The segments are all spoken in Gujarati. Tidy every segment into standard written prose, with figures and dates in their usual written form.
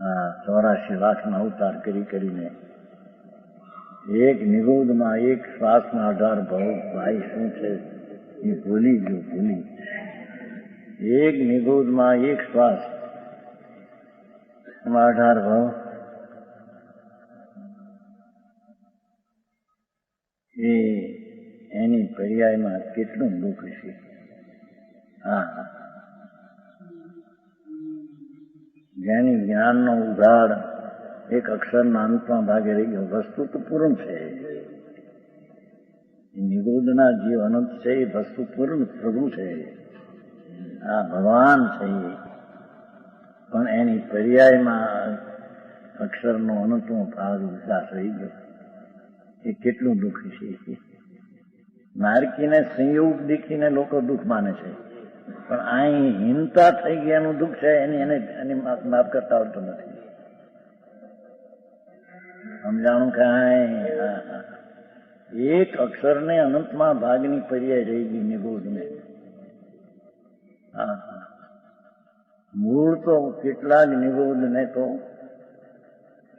84 લાખના અવતાર કરી કરીને એક નિગોદમાં એક શ્વાસના 18 ભાવ. ભાઈ શું છે એ ભૂલી ગયો, ભૂલી. એક નિગોદમાં એક શ્વાસ 18 ભાવ. એની પર્યાયમાં કેટલું દુઃખ છે. જેની જ્ઞાનનો ઉઘાડ એક અક્ષરના અંતમાં ભાગે રહી ગયો. વસ્તુ તો પૂર્ણ છે. નિગોદના જીવ અનંત છે, એ વસ્તુ પૂર્ણ પ્રભુ છે. ભગવાન છે. પણ એની પર્યાયમાં અક્ષરનો અનંતનો ભાગ વિકાસ રહી ગયો. એ કેટલું દુઃખી છે. નારકીને સંયોગ દેખીને લોકો દુઃખ માને છે, પણ અહીં હિંસા થઈ ગયાનું દુઃખ છે. એની માફ કરતા આવડતું નથી. સમજાણું કાંઈ? એક અક્ષરને અનંતમાં ભાગની પર્યાય રહી ગઈ નિગોદને. મૂળ તો કેટલાક નિગોદને તો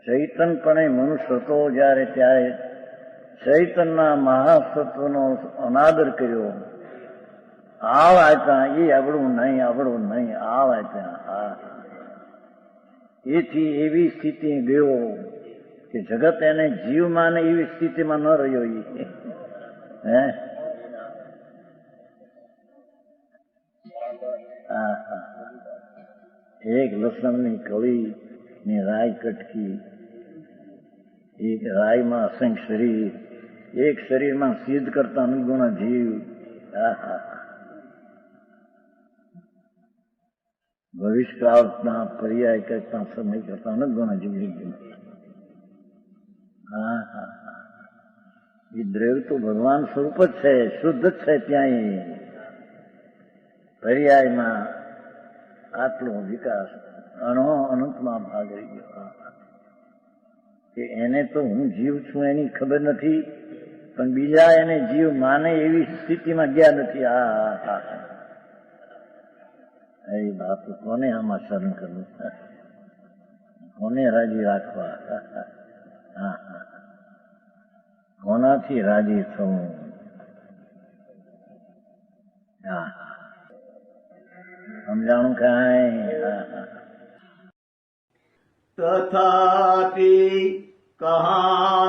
ચૈતનપણે મનુષ્ય હતો જ્યારે ત્યારે ચૈતનના મહાસત્વનો અનાદર કર્યો. આવ આપ્યા, એ આવડું નહીં, આવડું નહીં, આવ આપ્યા. એથી એવી સ્થિતિ ગયો કે જગત એને જીવ માને એવી સ્થિતિમાં ન રહ્યો. એક લસણની કળી ની રાય કટકી, એક રાયમાં અસંખ્ય શરીર, એક શરીરમાં સિદ્ધ કરતા અનુગુણ જીવ. ભવિષ્યકાળના પર્યાય કરતા સમય કરતા અનુગુણ જીવ. એ દ્રવ્ય તો ભગવાન સ્વરૂપ જ છે, શુદ્ધ જ છે. ત્યાં પર્યાયમાં આટલો વિકાસ અનંતમાં ભાગ રહી ગયો. કે એને તો હું જીવ છું એની ખબર નથી, પણ બીજા એને જીવ માને એવી સ્થિતિમાં ગયા નથી. એ બાપ, કોને આમાં શરણ કરવું? કોને રાજી રાખવા? કોનાથી રાજી થવું? સમજાણું કાંઈ? તથાપિ કહાનવાણીના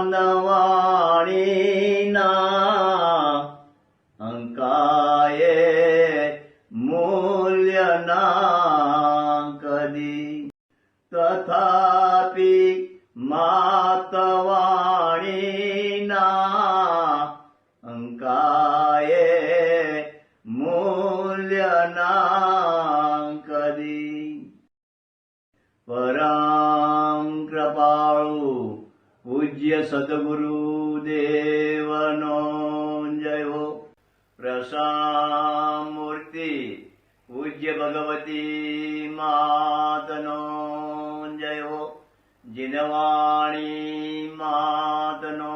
અંકાયે મૂલ્યના કદી. તથાપિ માતવાણીના અંકાયે મૂલ્યના કદી. પરમ કૃપાળુ પૂજ્ય સદગુરુ દેવનો જયો. પ્રસામૂર્તિ પૂજ્ય ભગવતી માતનો જયો. જીનવાણી માતનો